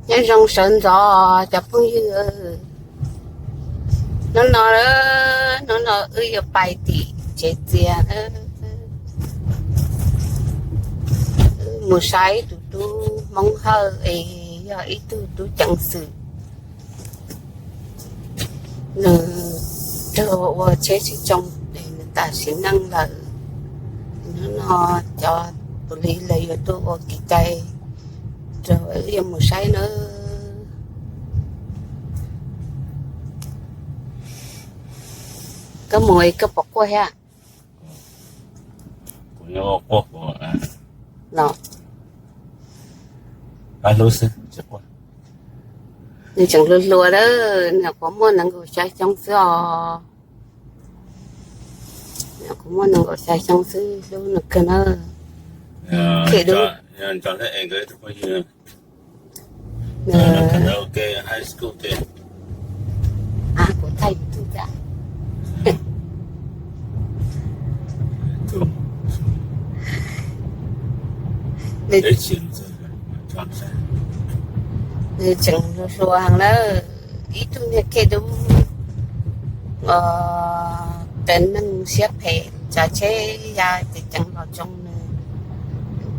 nhân rong sơn gió chập phong như nó ơi bài tỷ chết tiền một sai tụi mong hơ ấy tụi chẳng sự nè cho chế chỉ trong để người ta sẽ năng là nó cho tụi lý lấy tôi kỳ tay rồi em một sai nữa có mùi có bọc qua ha nó có nó alo sư chắc quá như chẳng lừa lừa đó nào có mua năng够sai trong xưa nào có mua năng够sai trong xưa luôn được cái nó kể đúng chọn thấy anh cái thôi như nè karaoke high school thì của thầy tôi đã để chuyện rồi chọn sai như chẳng lừa hàng đó ý tôi nghe kể đúng tên năng xếp hệ trả chế ra thì chẳng vào trong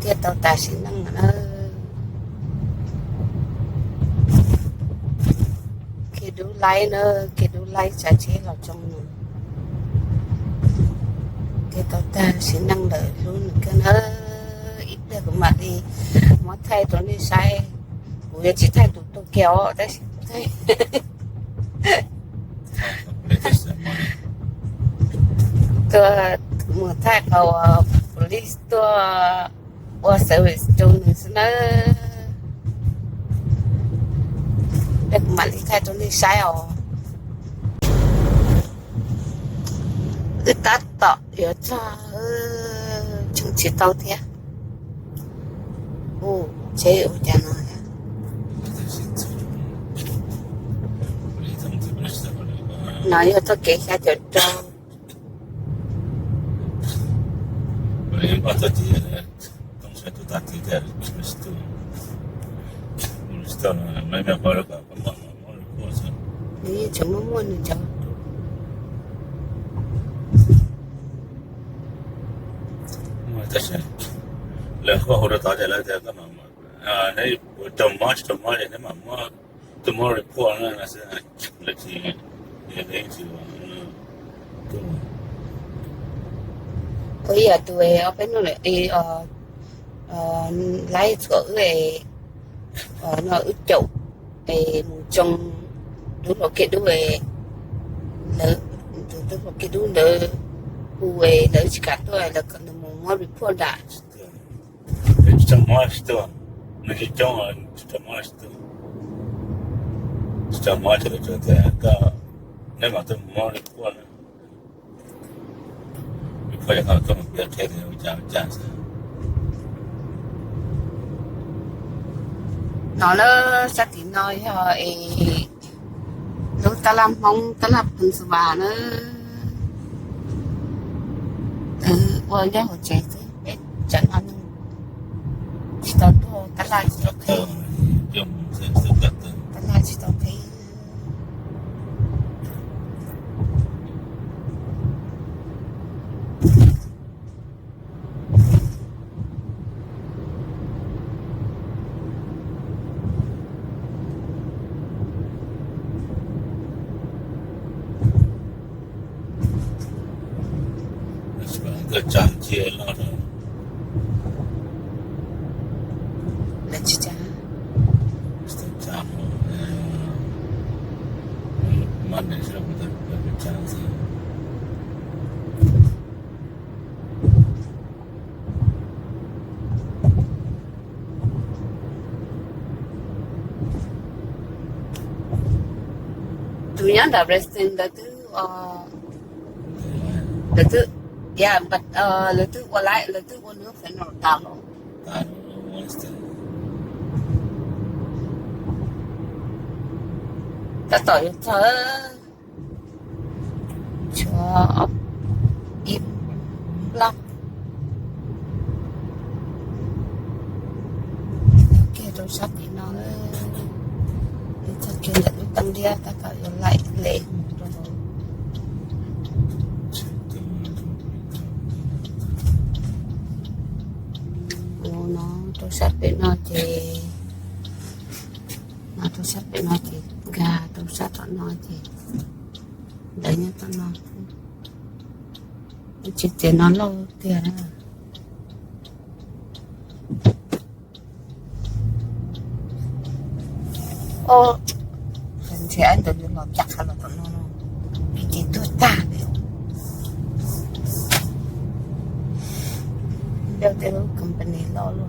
kia tao ta sẽ năng nó kia đủ lái nữa kia đủ lái trả chế vào trong nữa kia tao ta sẽ năng đợi luôn cái nó ít được mà đi mà thay tôi đi sai tôi chỉ thay tôi kéo đấy thay tôi một thay cầu police tôi qua service trong nó được mà đi thay tôi đi sai rồi cái tát tọ ở cho chúng chỉ tao thế chế ở nhà nó nói cho tôi kể ra cho em bắt đầu thì không sẽ tụt tắt thì để Cristo mấy mẹ coi được không mà đi chúng nó muốn được cho mà tất nhiên là có hồi đó tại là cái mà này tomorrow này mà tomorrow report là sẽ là chỉ để chỉ bây giờ tụi ở bên nó lại đi lấy chỗ về nó ít chậu về một trong đúng rồi cái đúng về lỡ đúng rồi cái đúng lỡ về lỡ chỉ cả thôi là cần một món report đã tomorrow nó chỉ trong tomorrow thì cái nếu mà tomorrow report phải là có một việc thế thì chả nó là chắc thì nói lúc ta làm mong ta làm hình sự bà nó vừa nhớ hồi trẻ thì biết chẳng ăn chỉ tao ta lại chỉ tao thấy ta lại chỉ tao thấy cái trang chia nó rồi là chỉ cha trang mà để cho người ta cái trang gì tụi nhá đã resident là thứ yeah but là thứ qua lại là thứ qua nước phải nổi tao rồi ta tội thơ cho im lặng kia đồ sắt thì nó thật kia là lúc tăng đi ta cả lại lệ rồi nó đồ sắt để nó thì nó đồ sắt để nó thì gà đồ sắt nó thì đấy nhá tao nó chỉ tiền nó lâu tiền à ô phần sẽ anh tự nhiên nó chặt hay là tao nó cái gì tôi ta đeo theo company lo luôn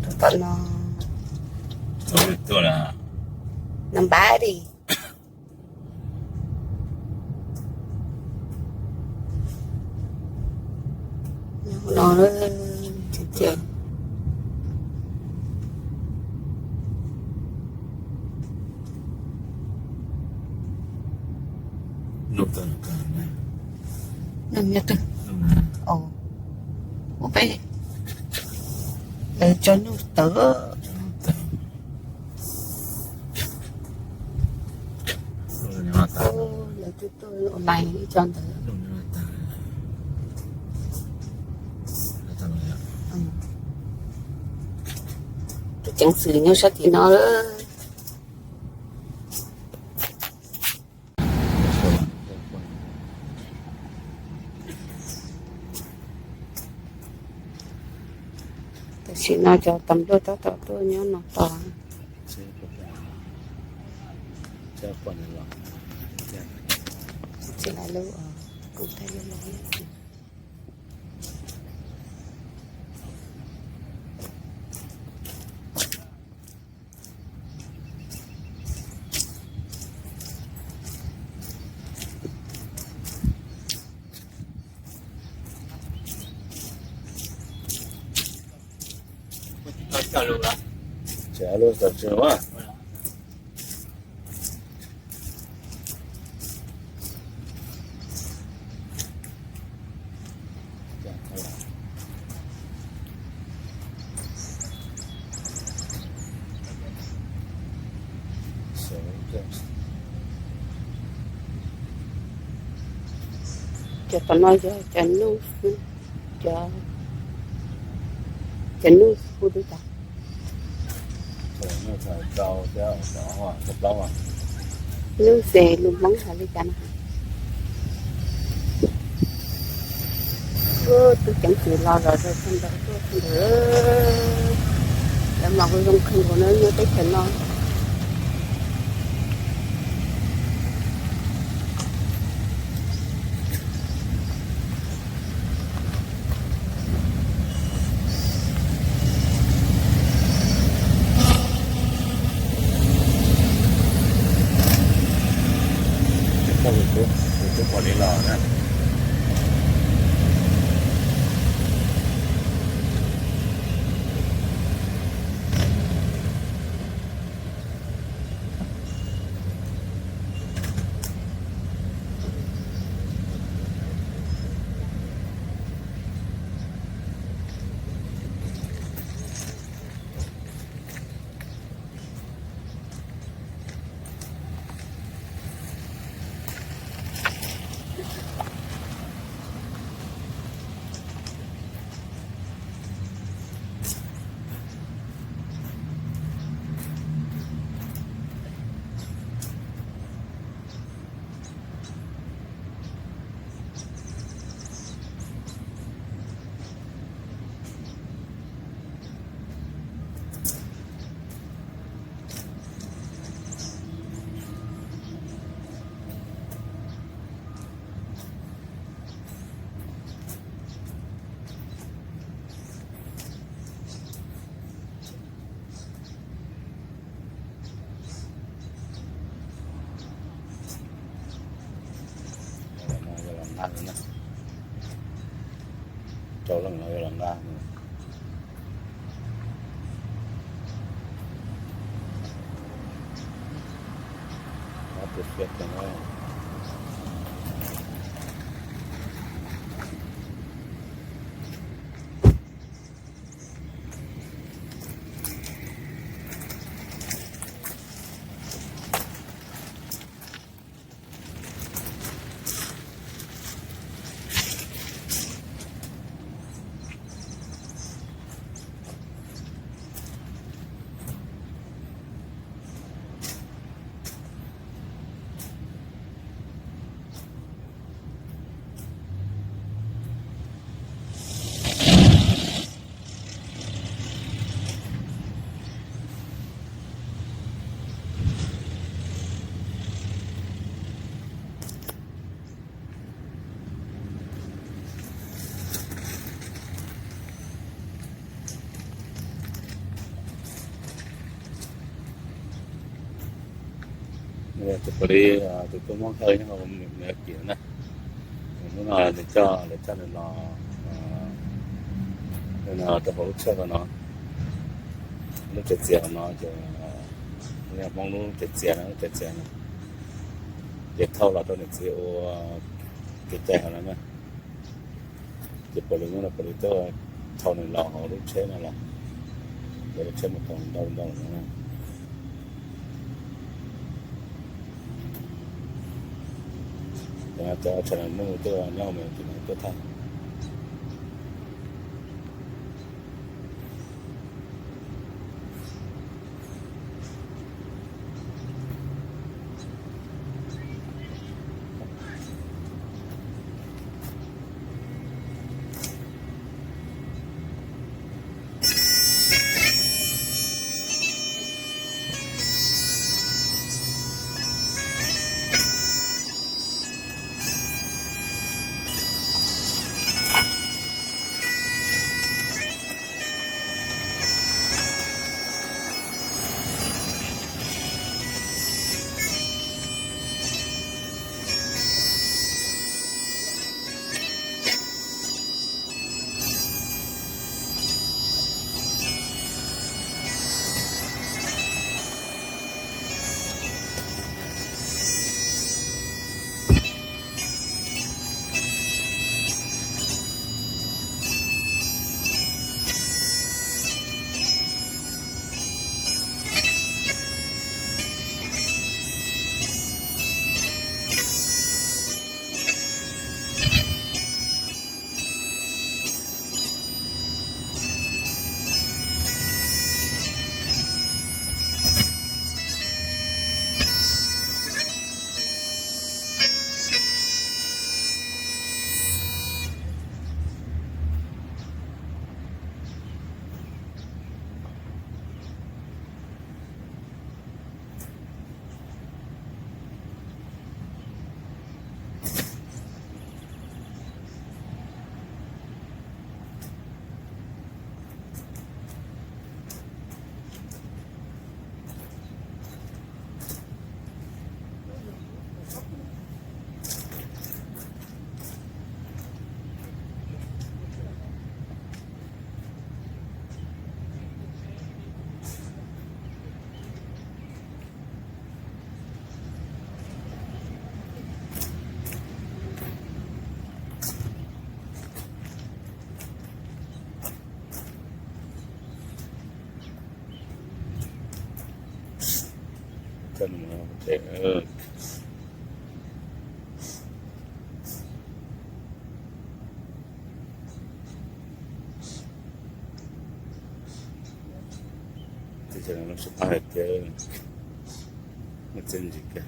tụi tao nó tôi là nằm bãi đi nó chuyện nộp tờ cả này nằm nhật ồ bố bé để cho nó tớ là tôi online cho tớ tôi chẳng xử nhau sao thì nó tôi xin nó cho tầm đôi tôi nhớ nó to chỉ là lưu ở cũng thấy lưu trả luôn tập trường quá cho tao nói cho nó cho nó phụ được ta nó phải trâu cho đó hoa rất lâu à nước xe luôn bắn hả đi chả tôi chẳng chịu lo rồi không đỡ không đỡ để mà tôi không khinh của nó như tới chuyện nó tôi quản lý lò nè ăn nữa cho lần nữa lần ra nó tuyệt vời rồi chụp đi tụi tôi mong hơi nó không mẹ kiểu này nó là để cho nên là tôi hỗ trợ nó chết dẻo nó cho nên mong nó chết dẻo nó chết thâu là tôi được chịu cái chạy nó nè chụp nó là tôi thâu này lò họ lúc chế này là để chế một thằng đâu nữa cho nên nó tôi nhau mình thì tôi thay cần để thì cho nó sẽ phải cái một chân gì cả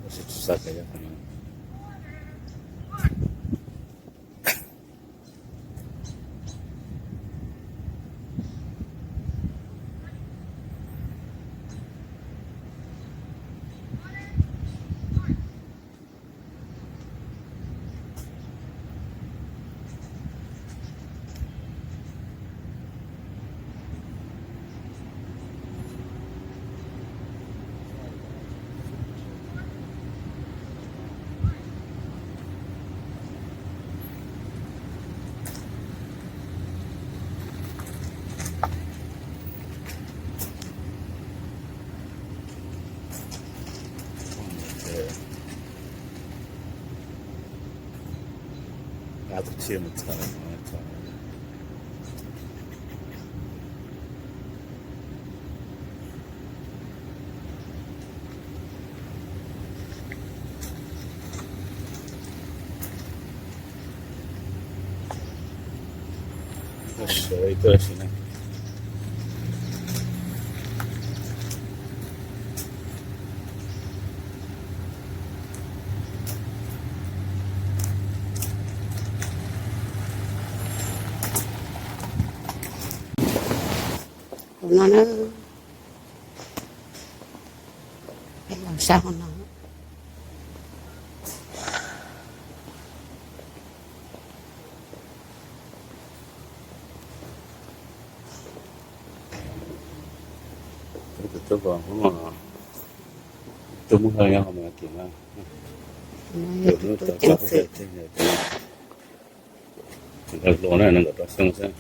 nó sẽ sát cái gì 나도 지혜 못하네. 또 하시네. nó phải làm sao nó tôi còn có mà Cuma yang kami kira. Dulu tak chính tahu sự saya. Kalau lona nak tak pasang saya.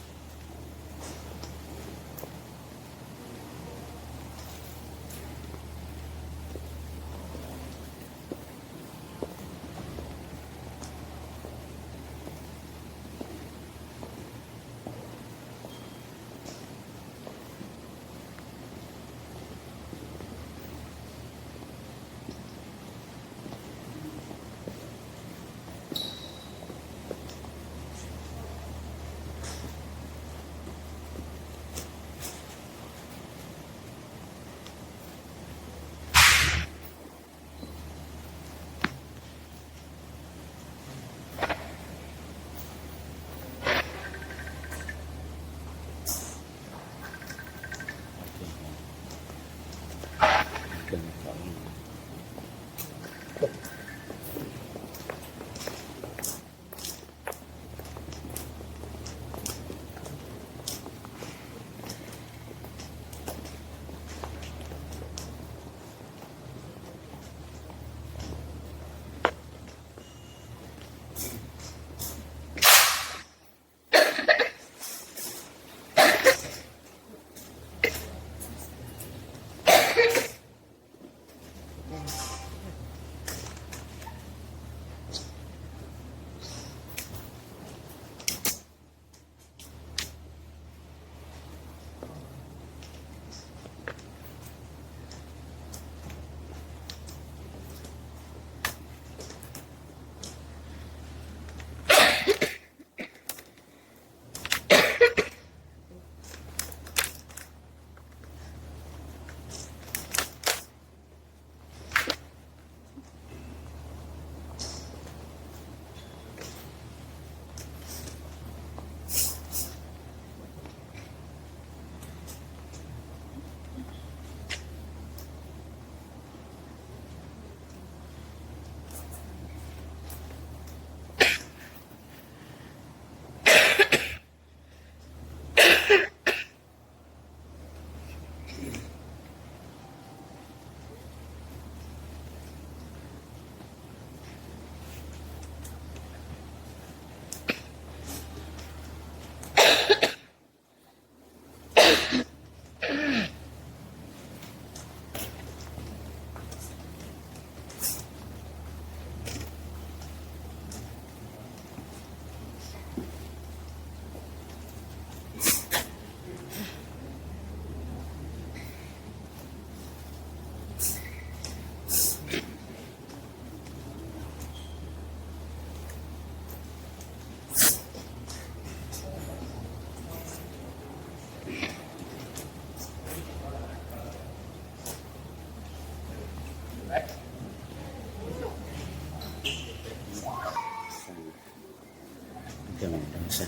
Jangan bangsa.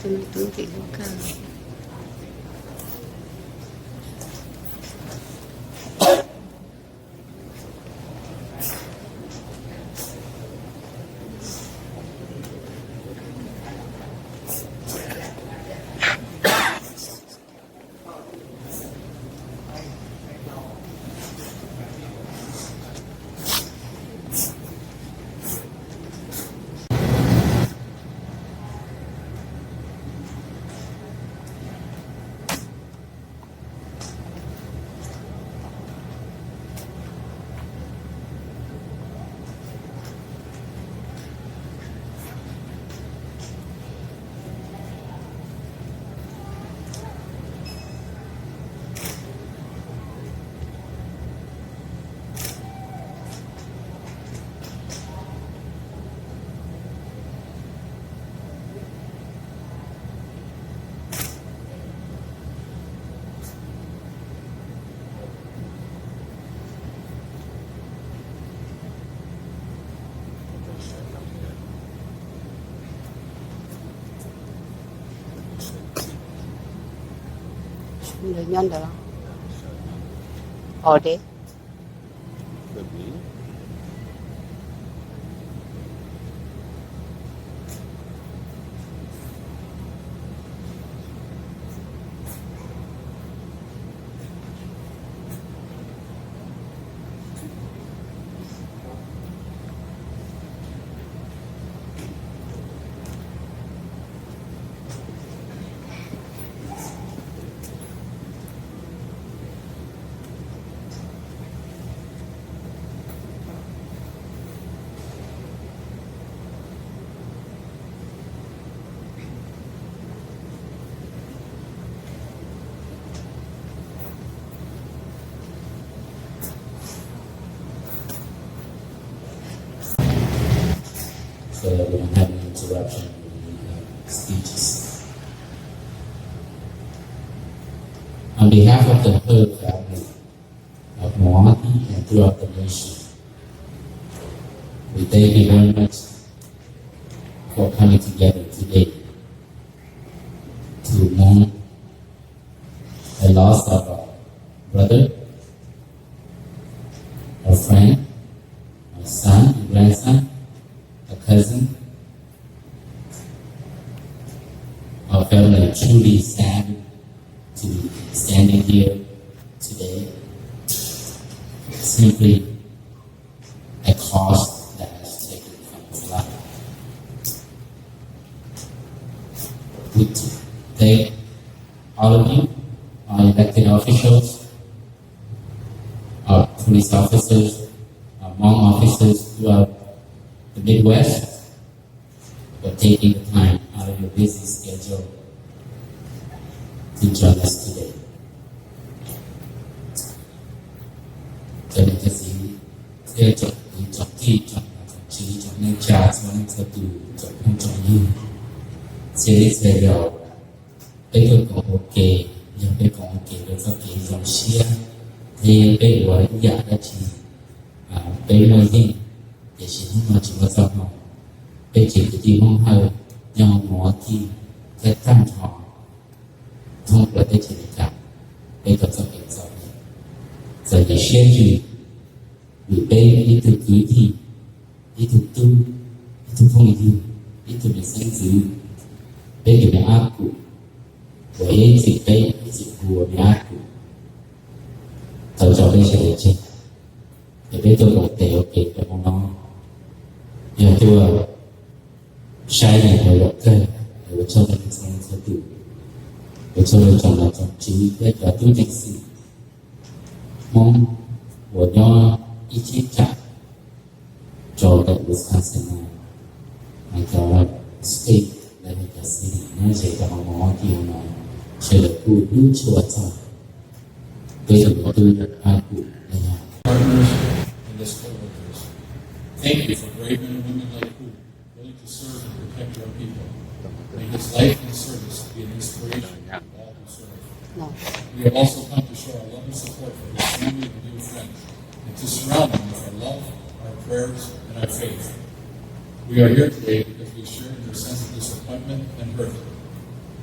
Tung thì nó cao. Người nhân đó. Ở đấy. So we don't have any interruption in speeches. On behalf of the whole family of Moati and throughout the nation, we thank you very much for coming together today to mourn the loss of our brother, our friend, our son and grandson, a cousin. Our family are truly sad to be standing here today. Simply a cost that has taken from his life. We thank all of you, our elected officials, our police officers, our Hmong officers throughout the Midwest, for taking the time out of your busy schedule to join us today. Cho nên cái gì thế chọn thi chọn chỉ chọn nên trả chọn sẽ từ chọn không chọn như sẽ điều bây giờ có ok nhưng bây có ok được các cái dòng xe thì bây giờ giả ra chỉ bây giờ thì để xin nó chỉ có sao không bây giờ thì không hay nhưng mà thì cái tăng họ thông qua cái chuyện này bây giờ các cái sao giờ thì xem gì vì đây đi từ quý thì đi từ tu đi từ phong gì đi từ để sinh giữ đây là để áp cụ với dịch đây dịch của để áp cụ thầu cho đây sẽ để trên để bây tôi có thể ok để con nó giờ tôi sai này phải lỗi cơ để cho mình sang sẽ đủ để cho mình chọn là chọn trí với cả tu dịch sự mong của nhau ý chí chặt cho tại Wisconsin này cho state là cái city nó sẽ có một điều mà sẽ được cụ đúng chúa cho bây giờ có tôi ai cụ là nhà partners and as co-workers. Thank you for brave men and women like you, willing to serve and protect our people. May his life and service be an inspiration to all who serve. No. We have also come to show our love and support for his family and dear friends, and to surround them with our love, our prayers, and our faith. We are here today because we share in your sense of disappointment and hurt.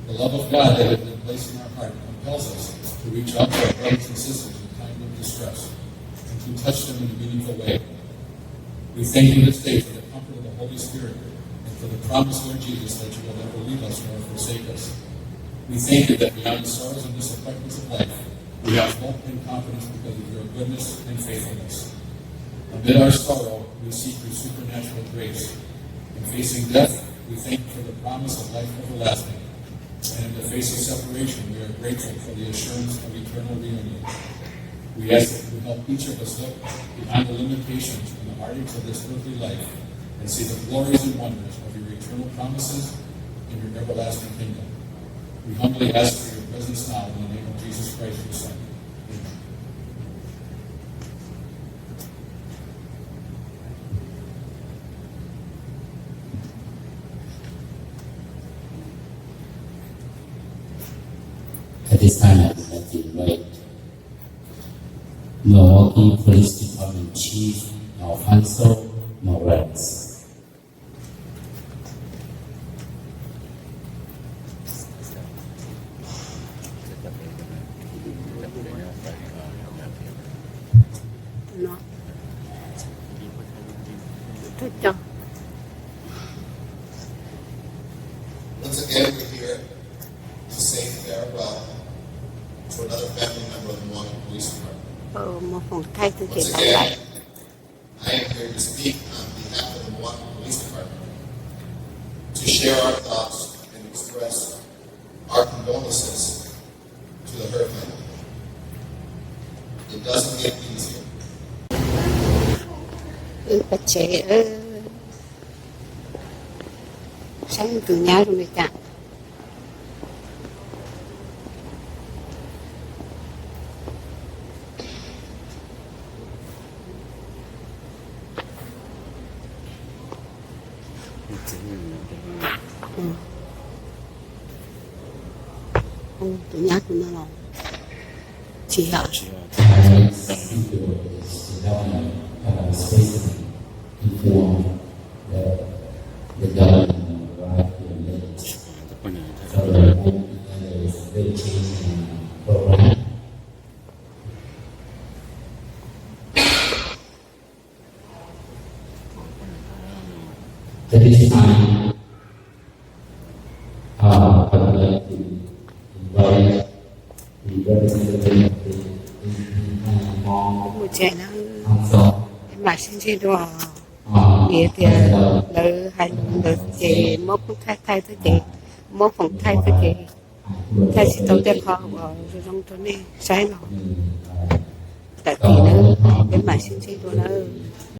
The love of God that has been placed in our heart compels us to reach out to our brothers and sisters in time of distress and to touch them in a meaningful way. We thank you this day for the comfort of the Holy Spirit and for the promise, Lord Jesus, that you will never leave us nor forsake us. We thank you that beyond the sorrows and disappointments of life, we have hope and confidence because of your goodness and faithfulness. Amid our sorrow, we seek your supernatural grace. In facing death, we thank you for the promise of life everlasting. And in the face of separation, we are grateful for the assurance of eternal reunion. We ask that you help each of us look behind the limitations and the heartaches of this earthly life and see the glories and wonders of your eternal promises and your everlasting kingdom. We humbly ask for your presence now in the name of Jesus Christ, your Son. Amen. At this time, I would like to invite Milwaukee Police Department Chief Alfonso Morales. Nó thích cho. Once again, we're here to say farewell to another family member of the Milwaukee Police Department. Một phòng thay tôi chỉ Once làm lại. again, I am here to speak on behalf of the Milwaukee Police Department to share our thoughts and express our condolences to the Hurt family. It doesn't get easier. Bà trẻ ở sáng từ nhà rồi mới cả. Không, từ nhà tụi nó là chị hả? Inform that the government arrived here late. So there is a big change in program. At this time, I would like to invite the representative of the Một trẻ nó Council. mà xin chế đồ địa thì đỡ hai đỡ chị mốt thay tới chị mốt phòng thay tới chị thay chị tao để họ rồi trong chỗ này sai rồi tại vì nó cái mà xin chế đồ nó